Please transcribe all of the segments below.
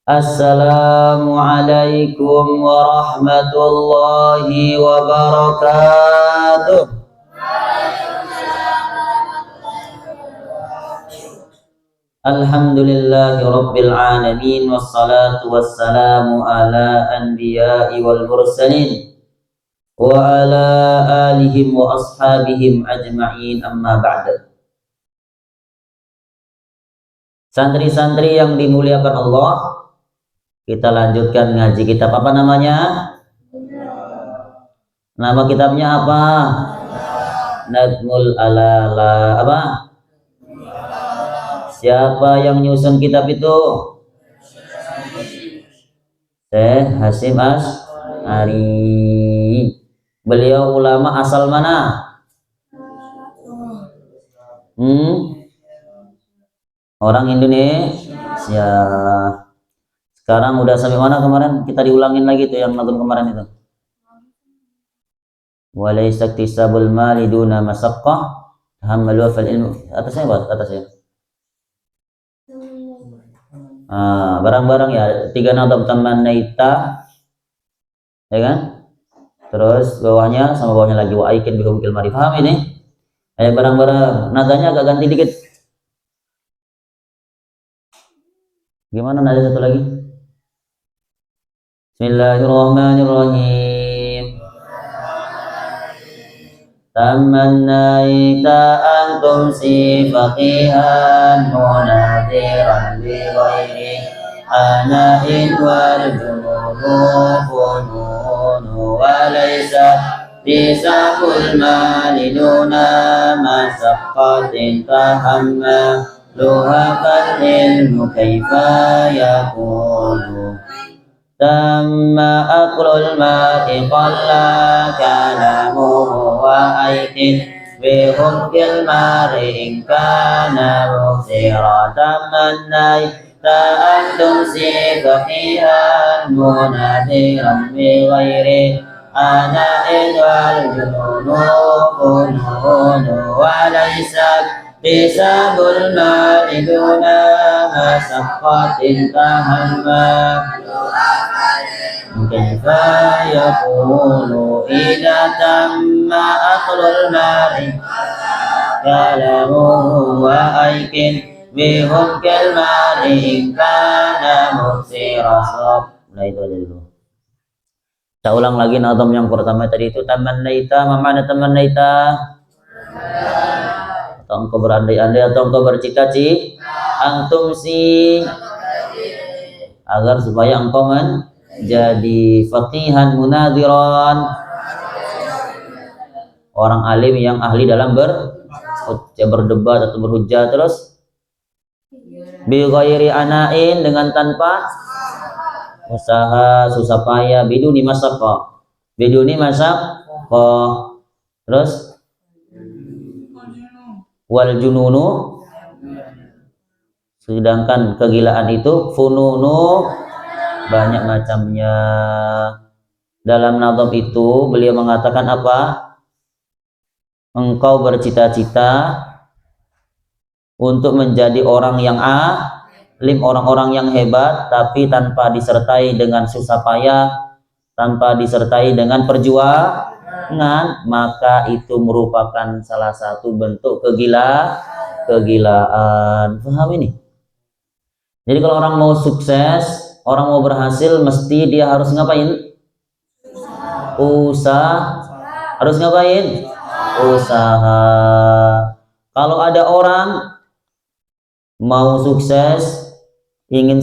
Assalamualaikum warahmatullahi wabarakatuh. Alhamdulillahi rabbil alamin, wassalatu wassalamu ala anbiya'i wal mursalin wa ala alihim wa ashabihim ajma'in, amma ba'da. Santri-santri yang dimuliakan Allah, kita lanjutkan ngaji kitab apa namanya? Nama kitabnya apa? Nadmul Alala. Apa? Siapa yang nyusun kitab itu? Syekh Hasyim Asy'ari. Beliau ulama asal mana? Orang Indonesia. Sekarang udah sampai mana kemarin? Kita diulangin lagi tuh yang nonton kemarin itu. Walaysa iktisabul mali duna masaqqah tahammalu fil ilmu. Atasnya apa? Atasnya. Barang-barang ya, 3 nadab tamannaita, ya kan? Terus bawahnya sama bawahnya lagi wa aikin bihumkil mari. Paham ini? Barang-barang, nadanya agak ganti dikit. Gimana nada satu lagi? Bismillahirrahmanirrahim. Tamannaita an tumsi faqihan munadhiran bi ghairi ana'in wal jununu fununu wa laysa tisabul mali duna masaqqatin tahamma luhaqal ilmu kaifa yakunu tamma aqlul mar'i qalla kalamuhu wa aikin bihumkil mar'i in kana muksira tamannai ta'antum si faqihan munadiran bi ghairi ana'in wal jununu fununu wa laysa tisabul mali duna masaqqatin tahamma kaifa yakunu idza tamma aqlul mari kalamuhu wa aikin bihumkil mari kana muksira. Nah itu aja dulu. Kita ulang lagi nazam yang pertama tadi itu. Tamannaita, mana tamannaita? Atau engkau berandai-andai atau engkau bercita-cita, antum si, agar supaya engkau menjadi faqihan munadhiran, orang alim yang ahli dalam berdebat atau berhujjah. Terus bi ghairi ana'in, dengan tanpa usaha susah payah, biduni masaqqah, terus wal jununu, sedangkan kegilaan itu fununu, banyak macamnya. Dalam nazam itu beliau mengatakan apa? Engkau bercita-cita untuk menjadi orang yang alim, orang-orang yang hebat, tapi tanpa disertai dengan susah payah, tanpa disertai dengan perjuangan, maka itu merupakan salah satu bentuk kegilaan. Paham ini? Jadi kalau orang mau sukses, orang mau berhasil, mesti dia harus ngapain? Usaha. Harus ngapain? Usaha. Kalau ada orang mau sukses, ingin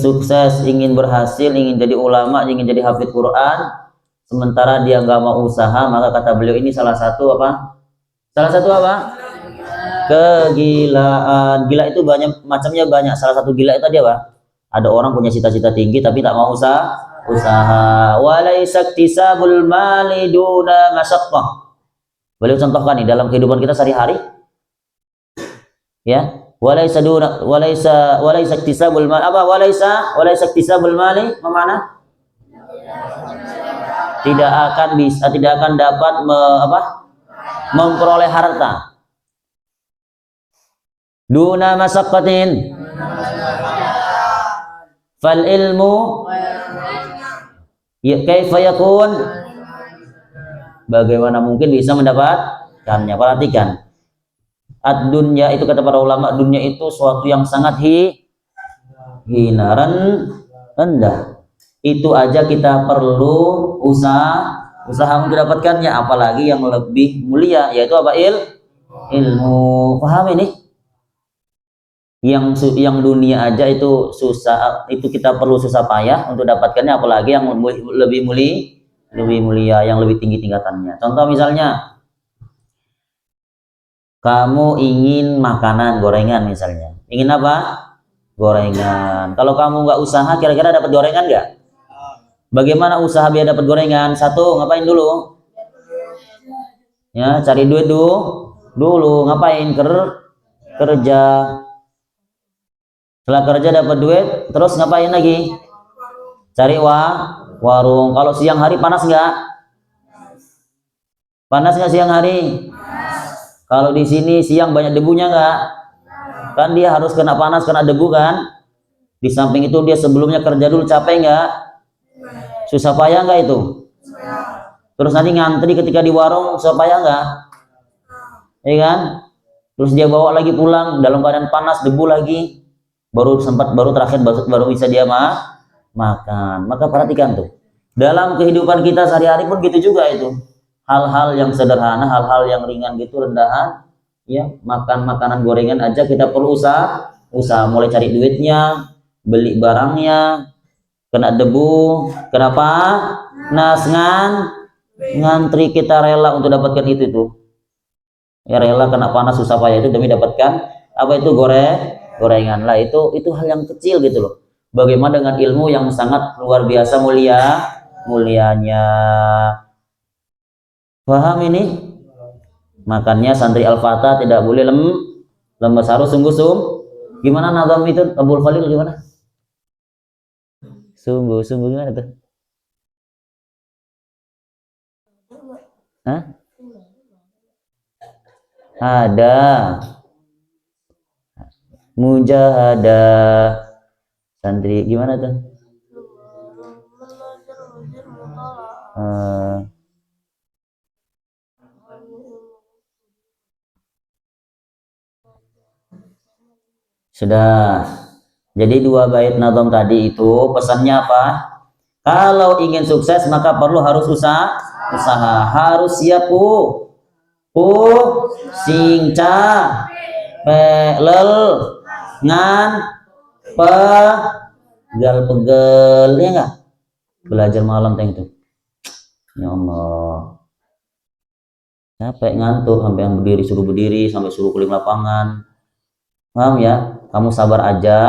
berhasil, ingin jadi ulama, ingin jadi hafidz Quran, sementara dia nggak mau usaha, maka kata beliau ini salah satu apa? Kegilaan. Gila itu banyak macamnya, banyak. Salah satu gila itu tadi apa? Ada orang punya cita-cita tinggi tapi tak mau usaha. Walaysa iktisabul mali duna masaqqah. Beliau contohkan nih dalam kehidupan kita sehari-hari. Ya, walaysa iktisabul mali apa? Walaysa iktisabul mali mana? Tidak akan dapat memperoleh harta duna masaqqatin fal ilmu ya kaifa yakun, bagaimana mungkin bisa mendapatkannya. Perhatikan, ad-dunya itu kata para ulama, dunia itu suatu yang sangat hina, rendah. Itu aja kita perlu usaha untuk mendapatkannya, apalagi yang lebih mulia, yaitu apa? Ilmu. Paham ini? Yang dunia aja itu susah, itu kita perlu susah payah untuk dapatkannya, apalagi yang lebih mulia, yang lebih tinggi tingkatannya. Contoh misalnya, kamu ingin makanan gorengan misalnya, ingin apa? Gorengan. Kalau kamu nggak usaha, kira-kira dapat gorengan nggak? Bagaimana usaha biar dapat gorengan? Satu, ngapain dulu? Ya, cari duit dulu. Ngapain? Kerja. Setelah kerja dapat duit, terus ngapain lagi? Cari warung. Kalau siang hari panas nggak? Panas nggak siang hari? Kalau di sini siang banyak debunya nggak? Kan dia harus kena panas, kena debu kan? Di samping itu dia sebelumnya kerja dulu, capek nggak? Susah payah nggak itu? Terus nanti ngantri ketika di warung, susah payah nggak? Iya kan? Terus dia bawa lagi pulang dalam keadaan panas, debu lagi. Baru terakhir baru bisa dia makan. Maka perhatikan tuh, dalam kehidupan kita sehari-hari pun gitu juga itu. Hal-hal yang sederhana, hal-hal yang ringan gitu, rendahan, ya, makan makanan gorengan aja kita perlu usaha mulai cari duitnya, beli barangnya, kena debu, kenapa? Ngantri, kita rela untuk dapatkan itu tuh. Ya, rela kena panas susah payah itu demi dapatkan apa itu? Gorengan lah. Itu hal yang kecil gitu loh. Bagaimana dengan ilmu yang sangat luar biasa mulianya? Paham ini? Makanya santri Al-Fatah tidak boleh lemes, harus sungguh-sungguh. Gimana nazam itu Abul Khalil, gimana? Sungguh-sungguh gimana tuh? Hah? Ada mujahadah. Santri gimana tuh? Sudah. Jadi 2 bait nazam tadi itu pesannya apa? Kalau ingin sukses maka harus usaha, harus siap singca pelel ngan pegel ya enggak? Belajar malam teng itu. Ya Allah. Capek, ngantuk, sampai yang berdiri suruh berdiri, sampai suruh keliling lapangan. Paham ya? Kamu sabar aja.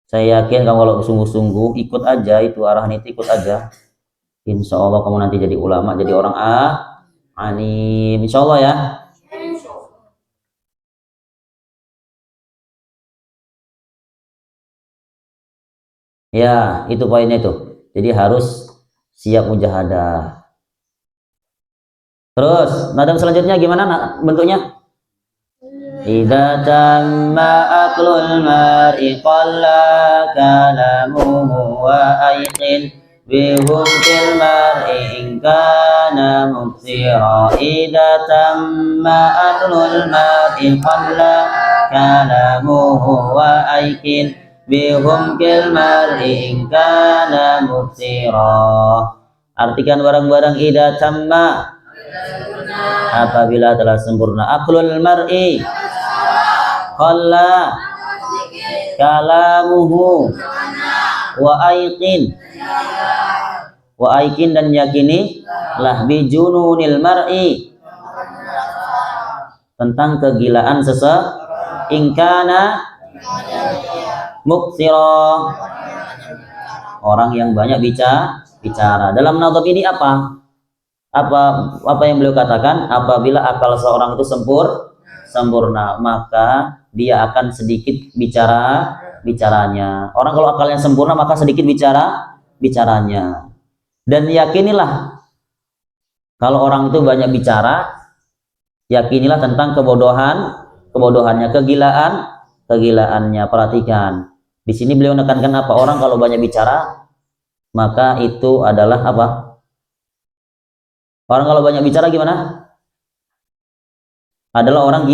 Saya yakin kamu kalau sungguh-sungguh ikut aja itu arahan itu, ikut aja. Insya Allah kamu nanti jadi ulama, jadi orang alim. Insya Allah ya. Ya, itu poinnya itu. Jadi harus siap mujahadah. Terus, nadam selanjutnya gimana bentuknya? Idza tamma aqlul mar'i qalla kalamuhu wa ayqin bihumtil mar'i in kana mubsira. Idza tamma aqlul mar'i qalla kalamuhu wa ayqin bihumtil mar'i in kana mubsira. Artikan barang-barang idza tamma, apabila telah sempurna, aqlul mar'i qalla kalamuhu wa aiqin dan yakini lah bijununil mar'i, tentang kegilaan ingkana muksira, orang yang banyak bicara. Dalam nazam ini apa yang beliau katakan? Apabila akal seorang itu sempurna, maka dia akan sedikit bicaranya. Orang kalau akalnya sempurna maka sedikit bicaranya. Dan yakinilah kalau orang itu banyak bicara, yakinilah tentang kebodohannya, kegilaannya. Perhatikan, Di sini beliau menekankan apa? Orang kalau banyak bicara, maka itu adalah apa? Orang kalau banyak bicara gimana? Adalah orang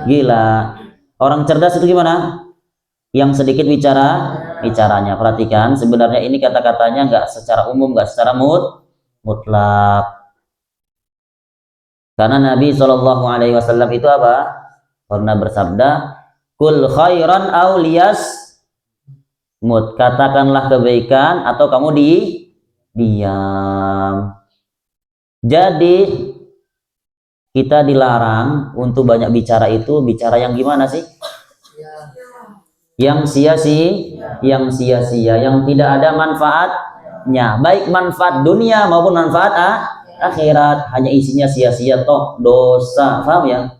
gila. Orang cerdas itu gimana? Yang sedikit bicaranya. Perhatikan, sebenarnya ini kata-katanya nggak secara umum, nggak secara mutlak. Karena Nabi Shallallahu Alaihi Wasallam itu apa? Pernah bersabda, kul khairan auliyas mut, katakanlah kebaikan atau kamu diam. Jadi kita dilarang untuk banyak bicara itu bicara yang gimana sih? Yang sia-sia, yang tidak ada manfaatnya, baik manfaat dunia maupun manfaat akhirat, hanya isinya sia-sia toh dosa, paham ya?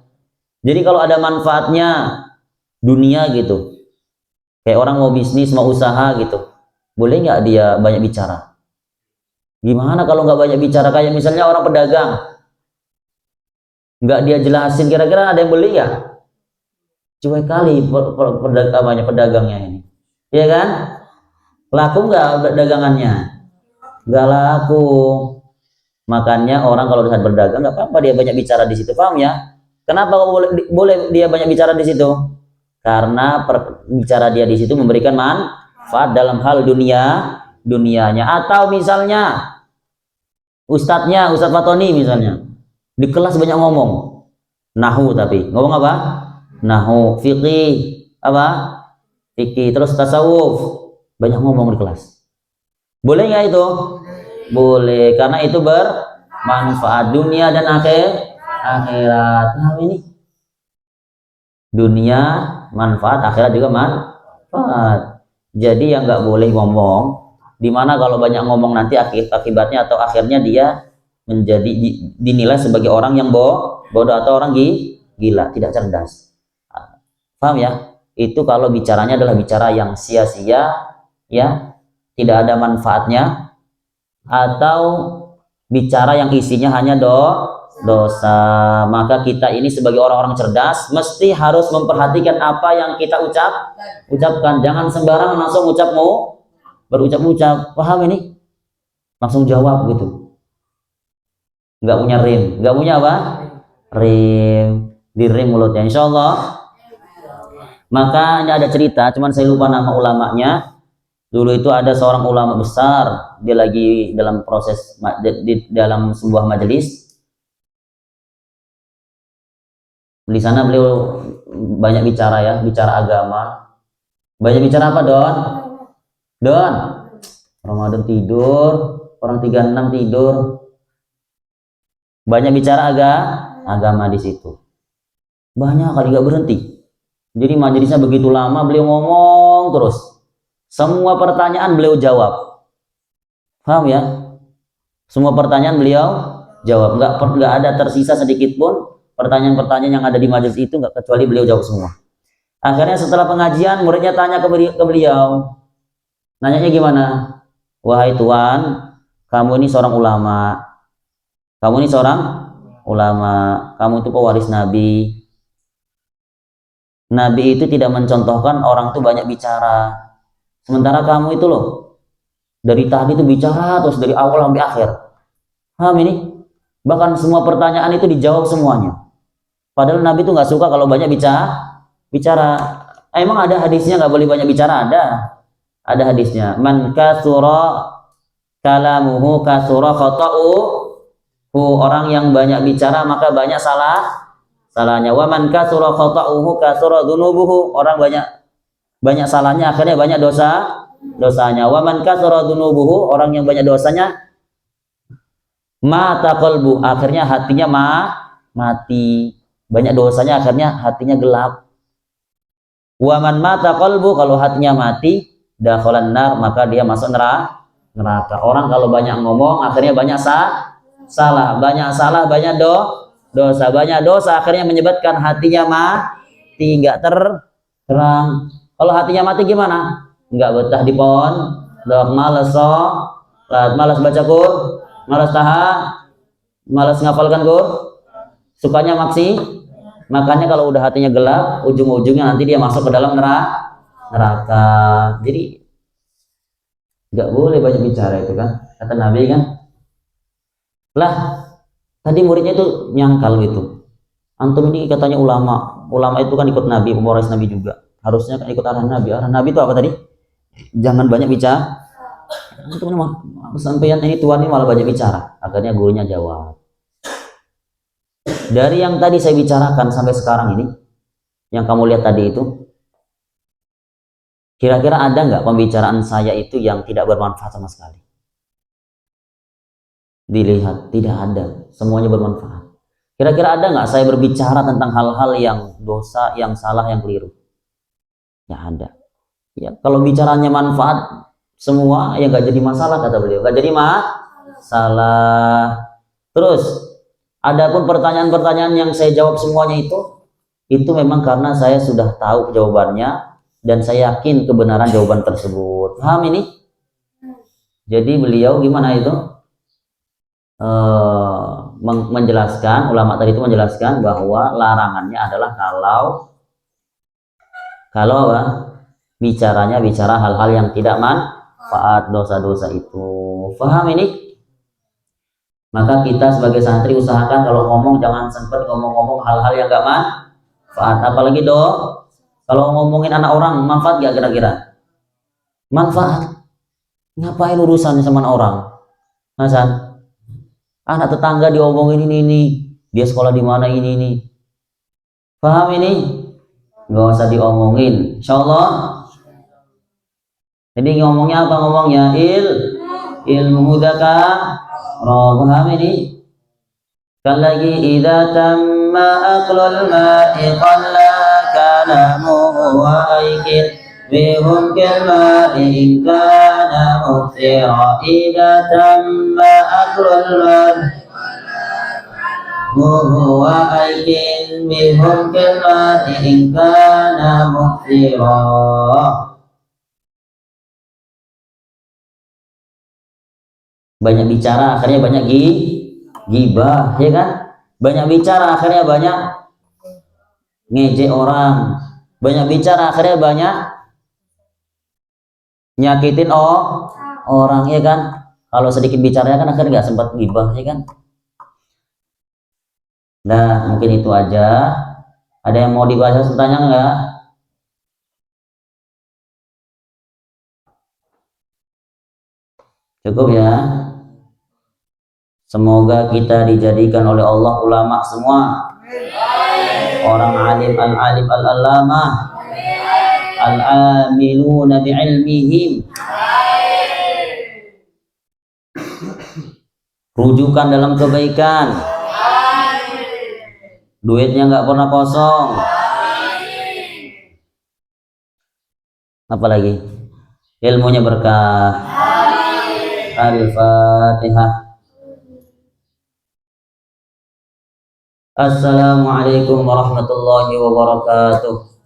Jadi kalau ada manfaatnya dunia gitu, kayak orang mau bisnis, mau usaha gitu, boleh nggak dia banyak bicara? Gimana kalau nggak banyak bicara? Kayak misalnya orang pedagang, nggak dia jelasin kira-kira ada yang beli ya? Cuek kali pedagangnya ini, ya kan? Laku nggak dagangannya? Nggak laku. Makanya orang kalau saat berdagang nggak apa-apa dia banyak bicara di situ, paham ya? Kenapa boleh dia banyak bicara di situ? Karena bicara dia di situ memberikan manfaat dalam hal dunianya. Atau misalnya Ustadz Fatoni misalnya di kelas banyak ngomong nahu, tapi ngomong apa? Nahu, fikih, apa? Fikih, terus tasawuf, banyak ngomong di kelas. Boleh nggak itu? Boleh, karena itu bermanfaat dunia dan akhirat. Nah ini dunia manfaat, akhirat juga manfaat. Jadi yang nggak boleh ngomong, dimana kalau banyak ngomong nanti akibatnya atau akhirnya dia menjadi dinilai sebagai orang yang bodoh atau orang gila, tidak cerdas. Paham ya? Itu kalau bicaranya adalah bicara yang sia-sia, ya, tidak ada manfaatnya, atau bicara yang isinya hanya dosa. Maka kita ini sebagai orang-orang cerdas mesti harus memperhatikan apa yang kita ucapkan. Jangan sembarangan langsung berucap-ucap. Paham ini? Langsung jawab gitu. Nggak punya rim. Nggak punya apa? Rim. Di rim mulutnya. Insya Allah. Maka ini ada cerita, cuman saya lupa nama ulamanya. Dulu itu ada seorang ulama besar, dia lagi dalam proses di dalam sebuah majelis. Di sana beliau banyak bicara ya, bicara agama. Banyak bicara apa, Don? Ramadan tidur, orang 36 tidur. Banyak bicara agama di situ. Banyak kali gak berhenti. Jadi majelisnya begitu lama, beliau ngomong terus. Semua pertanyaan beliau jawab. Paham ya? Semua pertanyaan beliau jawab. Nggak ada tersisa sedikit pun pertanyaan-pertanyaan yang ada di majelis itu, nggak, kecuali beliau jawab semua. Akhirnya setelah pengajian, muridnya tanya ke beliau. Nanyanya gimana? Wahai Tuan, kamu ini seorang ulama. Kamu itu pewaris Nabi. Nabi itu tidak mencontohkan orang itu banyak bicara. Sementara kamu itu loh, dari tadi itu bicara terus dari awal sampai akhir. Paham ini? Bahkan semua pertanyaan itu dijawab semuanya. Padahal Nabi itu nggak suka kalau banyak bicara. Emang ada hadisnya nggak boleh banyak bicara? Ada hadisnya. Man kasura kalamuhu kasura khata'u. Orang yang banyak bicara maka banyak salahnya. Wa man kasura khata'uhu kasura dzunubuhu. Orang banyak salahnya akhirnya banyak dosanya. Wa man kasura dzunubuhu, orang yang banyak dosanya mata qalbu, akhirnya hatinya mati. Banyak dosanya akhirnya hatinya gelap. Wa man mata qalbu, kalau hatinya mati, dakhalan nar, maka dia masuk neraka. Orang kalau banyak ngomong akhirnya banyak salah, banyak dosa, banyak dosa akhirnya menyebabkan hatinya mati, nggak terang. Kalau hatinya mati gimana? Nggak betah di pondok, malas baca Qur'an, malas malas ngapalkan Qur'an, sukanya maksi. Makanya kalau udah hatinya gelap, ujung-ujungnya nanti dia masuk ke dalam neraka. Jadi nggak boleh banyak bicara itu kan, kata Nabi kan. Lah tadi muridnya itu nyangkal gitu, antum ini katanya ulama itu kan ikut Nabi, pewaris Nabi juga, harusnya kan ikut arahan Nabi. Arahan Nabi itu apa tadi? Jangan banyak bicara. Antum sampeyan ini tuan ini malah banyak bicara. Akhirnya gurunya jawab, dari yang tadi saya bicarakan sampai sekarang ini, yang kamu lihat tadi itu, kira-kira ada nggak pembicaraan saya itu yang tidak bermanfaat sama sekali? Dilihat, tidak ada, semuanya bermanfaat. Kira-kira ada nggak saya berbicara tentang hal-hal yang dosa, yang salah, yang keliru? Ya ada. Ya, kalau bicaranya manfaat semua, ya nggak jadi masalah, kata beliau. Nggak jadi masalah. Terus, adapun pertanyaan-pertanyaan yang saya jawab semuanya itu memang karena saya sudah tahu jawabannya dan saya yakin kebenaran jawaban tersebut. Paham ini? Jadi beliau gimana itu? Menjelaskan, ulama tadi itu menjelaskan bahwa larangannya adalah kalau bicaranya bicara hal-hal yang tidak manfaat, dosa-dosa itu. Paham ini? Maka kita sebagai santri usahakan kalau ngomong jangan sempat ngomong-ngomong hal-hal yang gak manfaat. Apalagi kalau ngomongin anak orang, manfaat gak kira-kira? Manfaat. Ngapain urusannya sama anak orang? Hasan, anak tetangga diomongin ini, dia sekolah di mana ini. Paham ini? Nggak usah diomongin, insyaallah. Jadi ngomongnya apa ngomongnya? Ilmu dzakar. Paham ini? Kalagi idza tamma aqlul ma'i qalla kalamuhu wa aikin bihum kalma'i in kana muftira idza tamma aqlul ma'i wa aikin bihum kalma'i in kana muftira. Banyak bicara akhirnya banyak gibah, ya kan? Banyak bicara akhirnya banyak ngejek orang, banyak bicara akhirnya banyak nyakitin orang, ya kan? Kalau sedikit bicaranya kan akhirnya nggak sempat gibah, ya kan? Nah mungkin itu aja. Ada yang mau dibahas tentang nggak? Cukup ya. Semoga kita dijadikan oleh Allah ulama semua, orang alim al-alim al-allamah, al-amiluna bi'ilmihim, rujukan dalam kebaikan, duitnya nggak pernah kosong. Apalagi ilmunya berkah. Al-Fatihah. Assalamualaikum warahmatullahi wabarakatuh.